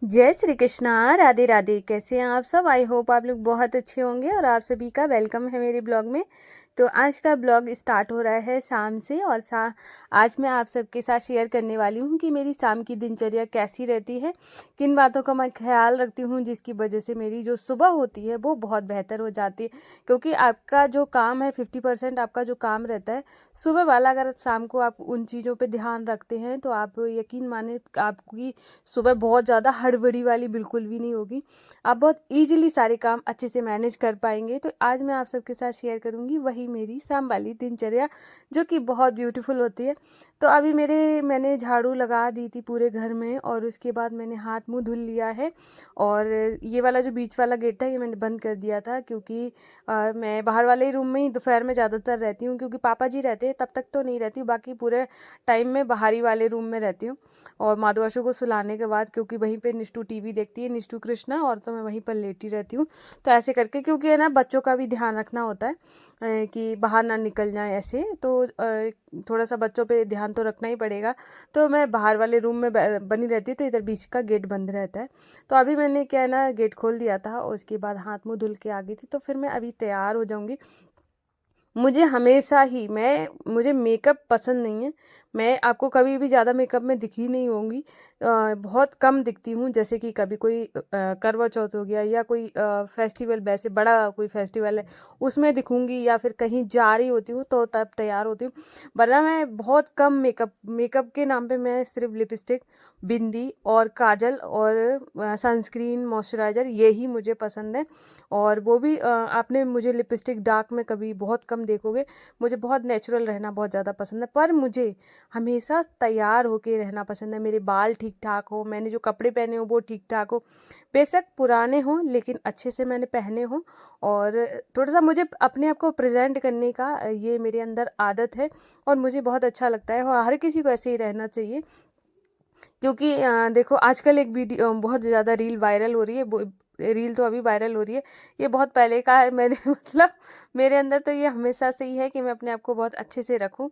जय श्री कृष्णा। राधे राधे। कैसे हैं आप सब? आई होप आप लोग बहुत अच्छे होंगे और आप सभी का वेलकम है मेरे ब्लॉग में। तो आज का ब्लॉग स्टार्ट हो रहा है शाम से और आज मैं आप सबके साथ शेयर करने वाली हूँ कि मेरी शाम की दिनचर्या कैसी रहती है, किन बातों का मैं ख्याल रखती हूँ जिसकी वजह से मेरी जो सुबह होती है वो बहुत बेहतर हो जाती है। क्योंकि आपका जो काम है 50% आपका जो काम रहता है सुबह वाला, अगर शाम को आप उन चीज़ों पर ध्यान रखते हैं तो आप यकीन माने आपकी सुबह बहुत ज़्यादा हड़बड़ी वाली बिल्कुल भी नहीं होगी। आप बहुत ईजिली सारे काम अच्छे से मैनेज कर पाएंगे। तो आज मैं आप सबके साथ शेयर करूंगी वही मेरी शाम वाली दिनचर्या, जो कि बहुत ब्यूटीफुल होती है। तो अभी मैंने झाड़ू लगा दी थी पूरे घर में और उसके बाद मैंने हाथ मुंह धुल लिया है। और ये वाला जो बीच वाला गेट था ये मैंने बंद कर दिया था, क्योंकि मैं बाहर वाले रूम में ही दोपहर में ज़्यादातर रहती हूँ, क्योंकि पापा जी रहते हैं तब तक तो नहीं रहती हूँ, बाकी पूरे टाइम में बाहरी वाले रूम में रहती हूँ। और माधवाशु को सुलाने के बाद, क्योंकि वहीं पे निष्ठू टीवी देखती है, निष्ठू कृष्णा, और तो मैं वहीं पर लेटी रहती हूँ। तो ऐसे करके, क्योंकि है ना बच्चों का भी ध्यान रखना होता है कि बाहर ना निकल जाए ऐसे, तो थोड़ा सा बच्चों पे ध्यान तो रखना ही पड़ेगा। तो मैं बाहर वाले रूम में बनी रहती हूँ, तो इधर बीच का गेट बंद रहता है। तो अभी मैंने क्या है ना गेट खोल दिया था और उसके बाद हाथ मुँह धुल के आ गई थी। तो फिर मैं अभी तैयार हो जाऊँगी। मुझे हमेशा ही मुझे मेकअप पसंद नहीं है। मैं आपको कभी भी ज़्यादा मेकअप में दिखी नहीं होंगी। बहुत कम दिखती हूँ। जैसे कि कभी कोई करवा चौथ हो गया या कोई फेस्टिवल, वैसे बड़ा कोई फेस्टिवल है उसमें दिखूंगी, या फिर कहीं जा रही होती हूँ तो तब तैयार होती हूँ। वरना मैं बहुत कम मेकअप के नाम पे मैं सिर्फ लिपस्टिक, बिंदी और काजल और सनस्क्रीन, मॉइस्चराइज़र, यही मुझे पसंद है। और वो भी आपने मुझे लिपस्टिक डार्क में कभी बहुत कम देखोगे। मुझे बहुत नेचुरल रहना बहुत ज़्यादा पसंद है, पर मुझे हमेशा तैयार होके रहना पसंद है। मेरे बाल ठीक ठाक हो, मैंने जो कपड़े पहने हो वो ठीक ठाक हो, बेशक पुराने हों लेकिन अच्छे से मैंने पहने हों। और थोड़ा सा मुझे अपने आप को प्रेजेंट करने का ये मेरे अंदर आदत है और मुझे बहुत अच्छा लगता है, और हर किसी को ऐसे ही रहना चाहिए। क्योंकि देखो आजकल एक वीडियो बहुत ज़्यादा रील वायरल हो रही है, रील तो अभी वायरल हो रही है, ये बहुत पहले का है। मैंने मतलब मेरे अंदर तो ये हमेशा से ही है कि मैं अपने आप को बहुत अच्छे से रखूं।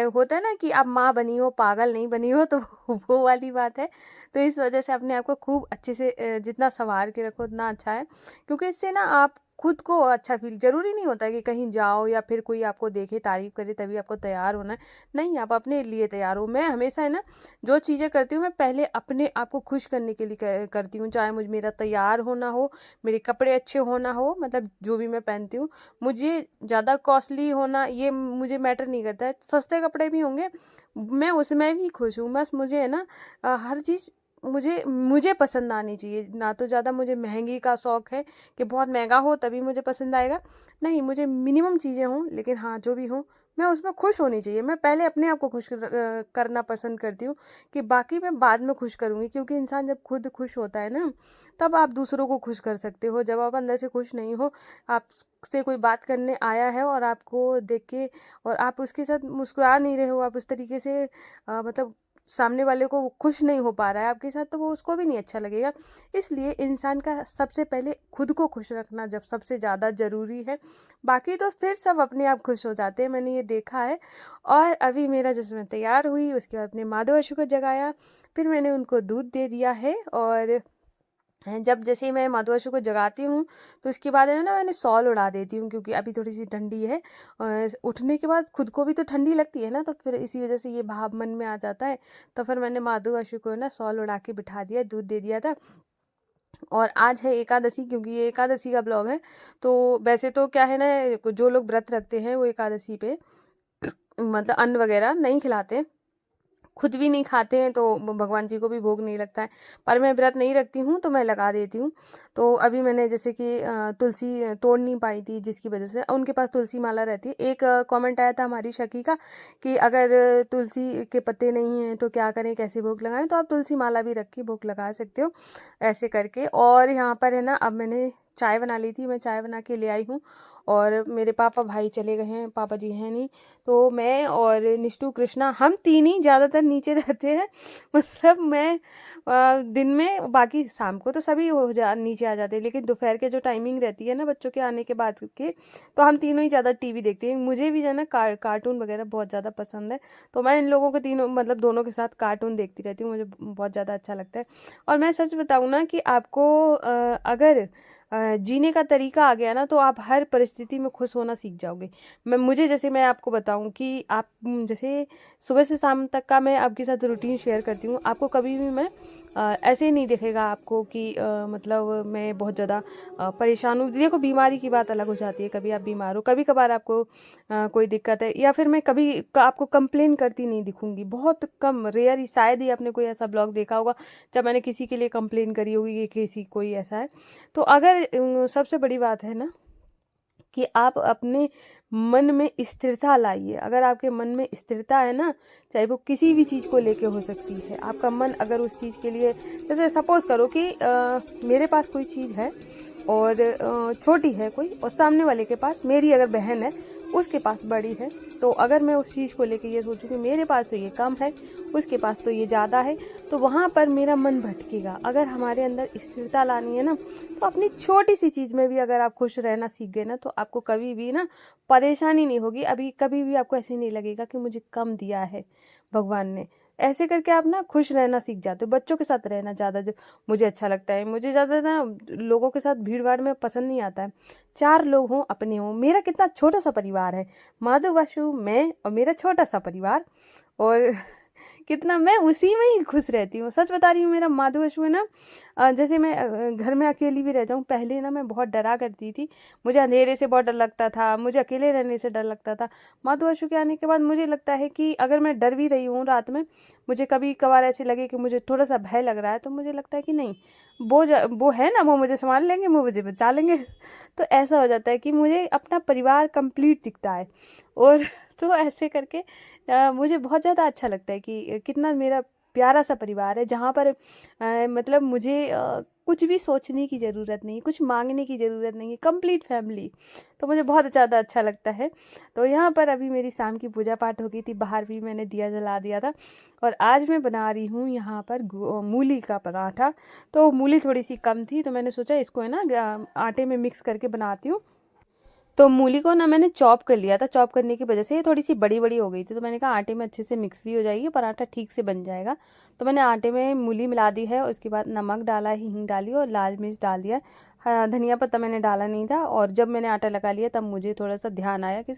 होता है ना कि आप माँ बनी हो पागल नहीं बनी हो, तो वो वाली बात है। तो इस वजह से अपने आप को खूब अच्छे से जितना संवार के रखो उतना अच्छा है। क्योंकि इससे ना आप खुद को अच्छा फील, जरूरी नहीं होता कि कहीं जाओ या फिर कोई आपको देखे तारीफ करे तभी आपको तैयार होना है। नहीं, आप अपने लिए तैयार हो। मैं हमेशा है ना जो चीज़ें करती हूँ मैं पहले अपने आप को खुश करने के लिए करती हूँ। चाहे मुझे मेरा तैयार होना हो, मेरे कपड़े अच्छे होना हो, मतलब जो भी मैं पहनती हूँ, मुझे ज़्यादा कॉस्टली होना ये मुझे मैटर नहीं करता है। सस्ते कपड़े भी होंगे, मैं उसमें भी खुश हूँ। बस मुझे है ना हर चीज़ मुझे मुझे पसंद आनी चाहिए। ना तो ज़्यादा मुझे महंगी का शौक़ है कि बहुत महंगा हो तभी मुझे पसंद आएगा। नहीं, मुझे मिनिमम चीज़ें हों, लेकिन हाँ जो भी हो मैं उसमें खुश होनी चाहिए। मैं पहले अपने आप को खुश करना पसंद करती हूँ, कि बाकी मैं बाद में खुश करूँगी। क्योंकि इंसान जब खुद खुश होता है ना, तब आप दूसरों को खुश कर सकते हो। जब आप अंदर से खुश नहीं हो, आपसे कोई बात करने आया है और आपको देख के और आप उसके साथ मुस्कुरा नहीं रहे हो, आप उस तरीके से मतलब सामने वाले को खुश नहीं हो पा रहा है आपके साथ, तो वो उसको भी नहीं अच्छा लगेगा। इसलिए इंसान का सबसे पहले खुद को खुश रखना जब सबसे ज़्यादा ज़रूरी है, बाकी तो फिर सब अपने आप खुश हो जाते हैं, मैंने ये देखा है। और अभी मेरा जैसे मैं तैयार हुई उसके बाद अपने माधव को जगाया, फिर मैंने उनको दूध दे दिया है। और जब जैसे ही मैं माधुआशु को जगाती हूँ तो उसके बाद है ना मैंने शॉल उड़ा देती हूँ, क्योंकि अभी थोड़ी सी ठंडी है। और उठने के बाद खुद को भी तो ठंडी लगती है ना, तो फिर इसी वजह से ये भाव मन में आ जाता है। तो फिर मैंने माधुआशु को ना शॉल उड़ा के बिठा दिया, दूध दे दिया था। और आज है एकादशी, क्योंकि ये एकादशी का ब्लॉग है। तो वैसे तो क्या है ना, जो लोग व्रत रखते हैं वो एकादशी पे मतलब अन्न वगैरह नहीं खिलाते, खुद भी नहीं खाते हैं, तो भगवान जी को भी भोग नहीं लगता है। पर मैं व्रत नहीं रखती हूँ तो मैं लगा देती हूँ। तो अभी मैंने जैसे कि तुलसी तोड़ नहीं पाई थी, जिसकी वजह से उनके पास तुलसी माला रहती है। एक कमेंट आया था हमारी शकी का कि अगर तुलसी के पत्ते नहीं हैं तो क्या करें, कैसे भोग लगाएं। तो आप तुलसी माला भी रख के भोग लगा सकते हो ऐसे करके। और यहाँ पर है ना, अब मैंने चाय बना ली थी, मैं चाय बना के ले आई हूँ। और मेरे पापा भाई चले गए हैं, पापा जी हैं नहीं। तो मैं और निष्ठू कृष्णा हम तीन ही ज़्यादातर नीचे रहते हैं। मतलब मैं दिन में, बाकी शाम को तो सभी नीचे आ जाते हैं, लेकिन दोपहर के जो टाइमिंग रहती है ना बच्चों के आने के बाद के, तो हम तीनों ही ज़्यादा टीवी देखते हैं। मुझे भी जो है ना कार्टून वगैरह बहुत ज़्यादा पसंद है, तो मैं इन लोगों को तीनों मतलब दोनों के साथ कार्टून देखती रहती हूँ, मुझे बहुत ज़्यादा अच्छा लगता है। और मैं सच बताऊँ ना कि आपको अगर जीने का तरीका आ गया ना, तो आप हर परिस्थिति में खुश होना सीख जाओगे। जैसे मैं आपको बताऊं कि आप जैसे सुबह से शाम तक का मैं आपके साथ रूटीन शेयर करती हूँ, आपको कभी भी मैं ऐसे ही नहीं दिखेगा आपको कि मतलब मैं बहुत ज़्यादा परेशान हूँ। देखो, बीमारी की बात अलग हो जाती है, कभी आप बीमार हो, कभी कभार आपको कोई दिक्कत है, या फिर मैं कभी आपको कंप्लेन करती नहीं दिखूंगी, बहुत कम, रेयर ही, शायद ही आपने कोई ऐसा ब्लॉग देखा होगा जब मैंने किसी के लिए कंप्लेन करी होगी कि किसी कोई ऐसा है। तो अगर सबसे बड़ी बात है ना कि आप अपने मन में स्थिरता लाइए। अगर आपके मन में स्थिरता है ना, चाहे वो किसी भी चीज़ को लेके हो सकती है, आपका मन अगर उस चीज़ के लिए, जैसे सपोज करो कि मेरे पास कोई चीज़ है और छोटी है कोई, और सामने वाले के पास, मेरी अगर बहन है उसके पास बड़ी है, तो अगर मैं उस चीज़ को लेके ये सोचूं कि मेरे पास तो ये कम है, उसके पास तो ये ज़्यादा है, तो वहाँ पर मेरा मन भटकेगा। अगर हमारे अंदर स्थिरता लानी है ना, तो अपनी छोटी सी चीज़ में भी अगर आप खुश रहना सीख गए ना, तो आपको कभी भी ना परेशानी नहीं होगी। अभी कभी भी आपको ऐसे नहीं लगेगा कि मुझे कम दिया है भगवान ने। ऐसे करके आप ना खुश रहना सीख जाते हो। बच्चों के साथ रहना ज़्यादा जो मुझे अच्छा लगता है। मुझे ज़्यादा ना लोगों के साथ भीड़ भाड़ में पसंद नहीं आता है। 4 लोग हों, अपने हों। मेरा कितना छोटा सा परिवार है, माधव, वाशु, मैं और मेरा छोटा सा परिवार, और कितना मैं उसी में ही खुश रहती हूँ। सच बता रही हूँ, मेरा माधुवशु है ना, जैसे मैं घर में अकेली भी रहता हूँ, पहले ना मैं बहुत डरा करती थी, मुझे अंधेरे से बहुत डर लगता था, मुझे अकेले रहने से डर लगता था। माधुवशु के आने के बाद मुझे लगता है कि अगर मैं डर भी रही हूँ रात में, मुझे कभी कभार ऐसे लगे कि मुझे थोड़ा सा भय लग रहा है, तो मुझे लगता है कि नहीं, वो है ना, वो मुझे संभाल लेंगे, वो मुझे बचा लेंगे। तो ऐसा हो जाता है कि मुझे अपना परिवार कंप्लीट दिखता है। और तो ऐसे करके मुझे बहुत ज़्यादा अच्छा लगता है कि कितना मेरा प्यारा सा परिवार है, जहाँ पर मतलब मुझे कुछ भी सोचने की ज़रूरत नहीं, कुछ मांगने की ज़रूरत नहीं है, कंप्लीट फैमिली। तो मुझे बहुत ज़्यादा अच्छा लगता है। तो यहाँ पर अभी मेरी शाम की पूजा पाठ हो गई थी, बाहर भी मैंने दिया जला दिया था, और आज मैं बना रही हूँ यहाँ पर मूली का पराठा। तो मूली थोड़ी सी कम थी, तो मैंने सोचा इसको है ना आटे में मिक्स करके बनाती हूँ। तो मूली को ना मैंने चॉप कर लिया था, चॉप करने की वजह से ये थोड़ी सी बड़ी बड़ी हो गई थी, तो मैंने कहा आटे में अच्छे से मिक्स भी हो जाएगी, पराठा ठीक से बन जाएगा। तो मैंने आटे में मूली मिला दी है, उसके बाद नमक डाला, हींग डाली और लाल मिर्च डाल दिया। हाँ, धनिया पत्ता मैंने डाला नहीं था, और जब मैंने आटा लगा लिया तब मुझे थोड़ा सा ध्यान आया कि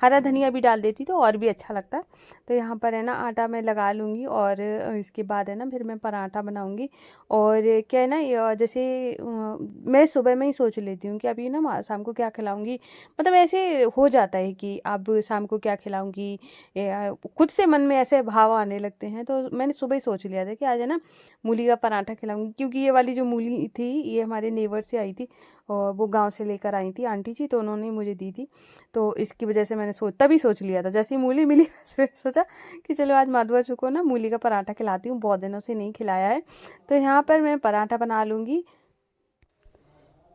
हरा धनिया भी डाल देती तो और भी अच्छा लगता। तो यहाँ पर है ना आटा मैं लगा लूँगी, और इसके बाद है ना फिर मैं पराठा बनाऊँगी। और क्या है ना, जैसे मैं सुबह में ही सोच लेती हूँ कि अभी ना शाम को क्या खिलाऊँगी, मतलब ऐसे हो जाता है कि अब शाम को क्या खिलाऊंगी, खुद से मन में ऐसे भाव आने लगते हैं। तो मैंने सुबह ही सोच लिया था कि आज है ना मूली का पराठा खिलाऊंगी, क्योंकि ये वाली जो मूली थी ये हमारे नेबर से आई थी, और वो गांव से लेकर आई थी आंटी जी, तो उन्होंने मुझे दी थी। तो इसकी वजह से मैंने तभी सोच लिया था, जैसे ही मूली मिली वैसे सोचा कि चलो आज माधवा को ना मूली का पराठा खिलाती हूँ, बहुत दिनों से नहीं खिलाया है। तो यहाँ पर मैं पराठा बना लूँगी,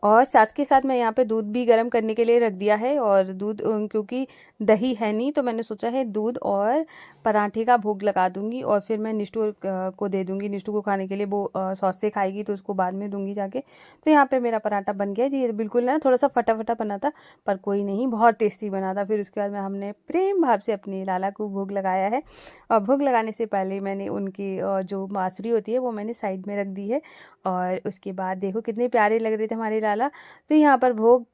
और साथ के साथ मैं यहाँ पे दूध भी गर्म करने के लिए रख दिया है। और दूध क्योंकि दही है नहीं, तो मैंने सोचा है दूध और पराठे का भोग लगा दूंगी, और फिर मैं निष्ठू को दे दूंगी। निष्ठू को खाने के लिए, वो सॉस से खाएगी, तो उसको बाद में दूंगी जाके। तो यहाँ पे मेरा पराठा बन गया जी, ये बिल्कुल ना थोड़ा सा फटा फटा बना था, पर कोई नहीं, बहुत टेस्टी बना था। फिर उसके बाद में हमने प्रेम भाव से अपने लाला को भोग लगाया है, और भोग लगाने से पहले मैंने उनकी जो बाँसुरी होती है वो मैंने साइड में रख दी है। और उसके बाद देखो कितने प्यारे लग रहे थे हमारे लाला। तो यहाँ पर भोग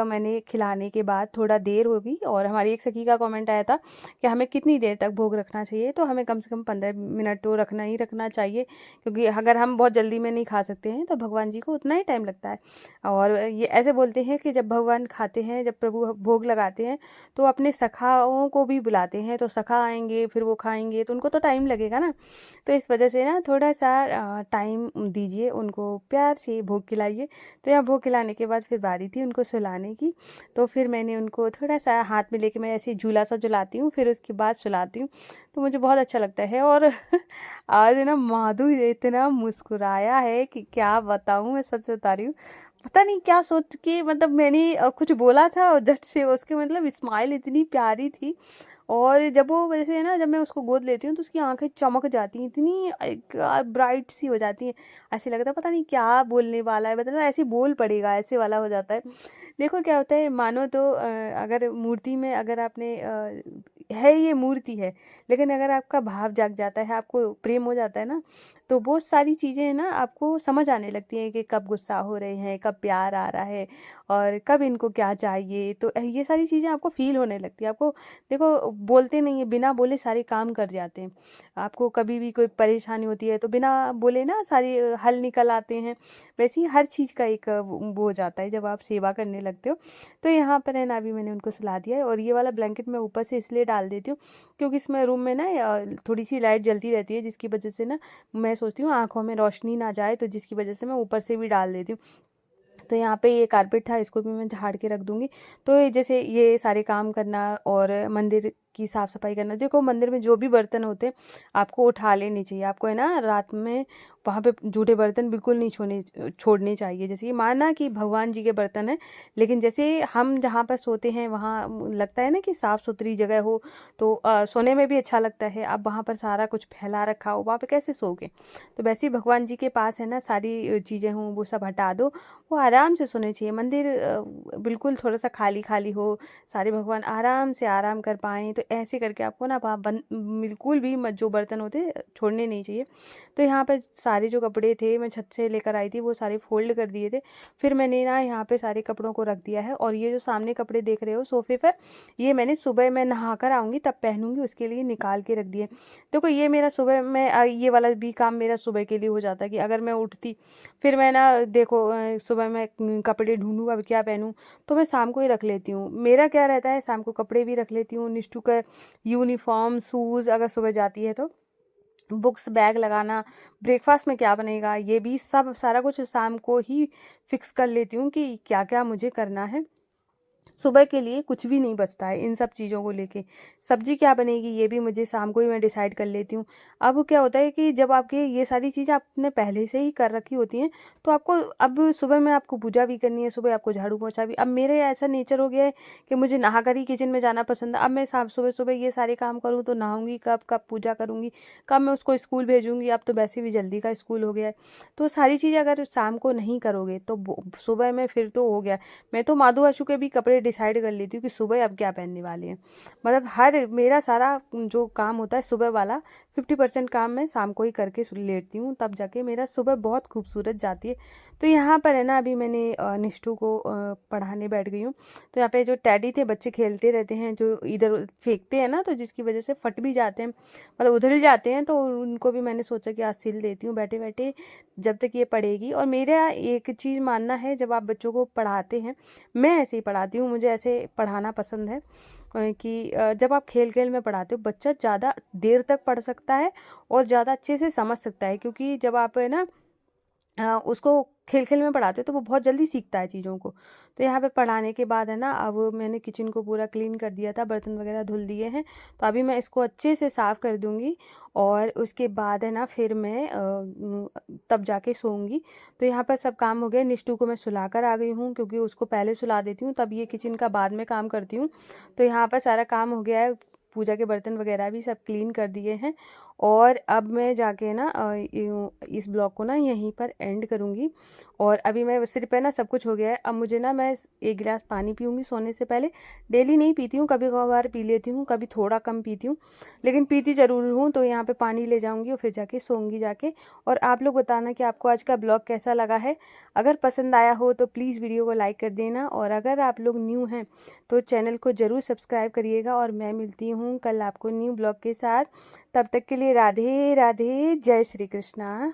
मैंने खिलाने के बाद थोड़ा देर हो गई, और हमारी एक सखी का कमेंट आया था कि हमें कितनी देर तक भोग रखना चाहिए, तो हमें कम से कम 15 मिनट तो रखना ही रखना चाहिए, क्योंकि अगर हम बहुत जल्दी में नहीं खा सकते हैं तो भगवान जी को उतना ही टाइम लगता है। और ये ऐसे बोलते हैं कि जब भगवान खाते हैं, जब प्रभु भोग लगाते हैं, तो अपने सखाओं को भी बुलाते हैं, तो सखा आएंगे, फिर वो खाएंगे, तो उनको तो टाइम लगेगा ना। तो इस वजह से ना थोड़ा सा टाइम दीजिए, उनको प्यार से भोग खिलाइए। तो यहाँ भोग खिलाने के बाद फिर बारी थी उनको सुलाने की, तो फिर मैंने उनको थोड़ा सा हाथ में लेके, मैं ऐसे झूला सा झुलाती हूँ, फिर उसके बाद सुलाती हूँ, तो मुझे बहुत अच्छा लगता है। और आज ना माधु इतना मुस्कुराया है कि क्या बताऊँ, मैं सच बता रही हूँ। पता नहीं क्या सोच के, मतलब मैंने कुछ बोला था और झट से उसके मतलब स्माइल इतनी प्यारी थी, और जब वो वैसे है ना, जब मैं उसको गोद लेती हूँ तो उसकी आंखें चमक जाती हैं, इतनी ब्राइट सी हो जाती हैं, ऐसे लगता है पता नहीं क्या बोलने वाला है, मतलब ऐसे बोल पड़ेगा, ऐसे वाला हो जाता है। देखो क्या होता है, मानो तो अगर मूर्ति में अगर आपने है ये मूर्ति है, लेकिन अगर आपका भाव जाग जाता है, आपको प्रेम हो जाता है ना, तो बहुत सारी चीज़ें हैं ना आपको समझ आने लगती हैं कि कब गुस्सा हो रहे हैं, कब प्यार आ रहा है और कब इनको क्या चाहिए। तो ये सारी चीज़ें आपको फील होने लगती है। आपको देखो, बोलते नहीं है, बिना बोले सारे काम कर जाते हैं। आपको कभी भी कोई परेशानी होती है तो बिना बोले ना सारे हल निकल आते हैं। वैसे ही हर चीज़ का एक वो हो जाता है जब आप सेवा करने लगते हो। तो यहाँ पर है ना, अभी मैंने उनको सुला दिया है और ये वाला ब्लैंकेट मैं ऊपर से इसलिए डाल देती हूँ क्योंकि इसमें रूम में ना थोड़ी सी लाइट जलती रहती है, जिसकी वजह से ना मैं सोचती हूँ आँखों में रोशनी ना जाए, तो जिसकी वजह से मैं ऊपर से भी डाल देती हूँ। तो यहाँ पे ये कारपेट था, इसको भी मैं झाड़ के रख दूँगी। तो जैसे ये सारे काम करना और मंदिर की साफ़ सफाई करना, देखो मंदिर में जो भी बर्तन होते हैं आपको उठा लेने चाहिए। आपको है ना रात में वहाँ पे जूठे बर्तन बिल्कुल नहीं छोड़ने चाहिए। जैसे ये माना कि भगवान जी के बर्तन हैं, लेकिन जैसे हम जहाँ पर सोते हैं वहाँ लगता है ना कि साफ़ सुथरी जगह हो, तो सोने में भी अच्छा लगता है। अब वहाँ पर सारा कुछ फैला रखा हो, वहाँ पे कैसे सोओगे? तो वैसे ही भगवान जी के पास है ना सारी चीज़ें हों, वो सब हटा दो, वो आराम से सोने चाहिए। मंदिर बिल्कुल थोड़ा-सा खाली-खाली हो, सारे भगवान आराम से आराम कर पाएँ, तो ऐसे करके आपको ना वहाँ बिल्कुल भी जो बर्तन होते छोड़ने नहीं चाहिए। तो यहाँ पे सारे जो कपड़े थे मैं छत से लेकर आई थी, वो सारे फ़ोल्ड कर दिए थे। फिर मैंने ना यहाँ पे सारे कपड़ों को रख दिया है और ये जो सामने कपड़े देख रहे हो सोफ़े पर, ये मैंने सुबह मैं नहा कर आऊँगी तब पहनूँगी, उसके लिए निकाल के रख दिए। देखो ये मेरा सुबह में ये वाला भी काम मेरा सुबह के लिए हो जाता है कि अगर मैं उठती फिर मैं ना देखो सुबह मैं कपड़े ढूँढूँ अब क्या पहनूँ, तो मैं शाम को ही रख लेती हूँ। मेरा क्या रहता है, शाम को कपड़े भी रख लेती हूँ, निष्ठू का यूनिफ़ॉर्म, शूज़ अगर सुबह जाती है तो, बुक्स, बैग लगाना, ब्रेकफ़ास्ट में क्या बनेगा, ये भी सब सारा कुछ शाम को ही फ़िक्स कर लेती हूँ कि क्या-क्या मुझे करना है। सुबह के लिए कुछ भी नहीं बचता है इन सब चीज़ों को लेके। सब्ज़ी क्या बनेगी ये भी मुझे शाम को ही मैं डिसाइड कर लेती हूँ। अब क्या होता है कि जब आपके ये सारी चीज़ें आपने पहले से ही कर रखी होती हैं, तो आपको अब सुबह में आपको पूजा भी करनी है, सुबह आपको झाड़ू पोंछा भी। अब मेरे ऐसा नेचर हो गया है कि मुझे नहाकर ही किचन में जाना पसंद है। अब मैं शाम सुबह-सुबह ये सारे काम करूँ तो नहाऊँगी कब, कब पूजा करूँगी, कब मैं उसको स्कूल भेजूँगी, अब तो वैसे भी जल्दी का स्कूल हो गया है। तो सारी चीज़ें अगर शाम को नहीं करोगे तो सुबह में फिर तो हो गया। मैं तो माधु आशु के भी कपड़े डिसाइड कर लेती हूँ कि सुबह अब क्या पहनने वाले हैं। मतलब हर मेरा सारा जो काम होता है सुबह वाला 50% काम मैं शाम को ही करके लेटती हूँ, तब जाके मेरा सुबह बहुत खूबसूरत जाती है। तो यहाँ पर है ना, अभी मैंने निष्ठू को पढ़ाने बैठ गई हूँ। तो यहाँ पे जो टेडी थे, बच्चे खेलते रहते हैं, जो इधर फेंकते हैं ना, तो जिसकी वजह से फट भी जाते हैं, मतलब उधल जाते हैं, तो उनको भी मैंने सोचा कि आज सिल देती हूँ बैठे बैठे जब तक ये पढ़ेगी। और मेरा एक चीज़ मानना है, जब आप बच्चों को पढ़ाते हैं, मैं ऐसे ही पढ़ाती हूँ, मुझे ऐसे पढ़ाना पसंद है कि जब आप खेल-खेल में पढ़ाते हो, बच्चा ज़्यादा देर तक पढ़ सकता है और ज़्यादा अच्छे से समझ सकता है, क्योंकि जब आप है ना उसको खेल-खेल में पढ़ाते हो तो वो बहुत जल्दी सीखता है चीज़ों को। तो यहाँ पे पढ़ाने के बाद है ना, अब मैंने किचन को पूरा क्लीन कर दिया था, बर्तन वगैरह धुल दिए हैं, तो अभी मैं इसको अच्छे से साफ़ कर दूँगी और उसके बाद है ना फिर मैं तब जाके सोऊँगी। तो यहाँ पर सब काम हो गया, निष्ठू को मैं सुला कर आ गई हूँ क्योंकि उसको पहले सुला देती हूँ, तब ये किचन का बाद में काम करती हूँ। तो यहाँ पर सारा काम हो गया है, पूजा के बर्तन वगैरह भी सब क्लीन कर दिए हैं और अब मैं जाके ना इस ब्लॉग को ना यहीं पर एंड करूँगी। और अभी मैं सिर पे ना सब कुछ हो गया है, अब मुझे ना मैं 1 गिलास पानी पीऊँगी सोने से पहले। डेली नहीं पीती हूँ, कभी-कभार पी लेती हूँ, कभी थोड़ा कम पीती हूँ, लेकिन पीती ज़रूर हूँ। तो यहाँ पे पानी ले जाऊँगी और फिर जाके सोऊँगी जाके। और आप लोग बताना कि आपको आज का ब्लॉग कैसा लगा है। अगर पसंद आया हो तो प्लीज़ वीडियो को लाइक कर देना और अगर आप लोग न्यू हैं तो चैनल को ज़रूर सब्सक्राइब करिएगा और मैं मिलती हूँ कल आपको न्यू ब्लॉग के साथ। तब तक के लिए राधे राधे, जय श्री कृष्णा।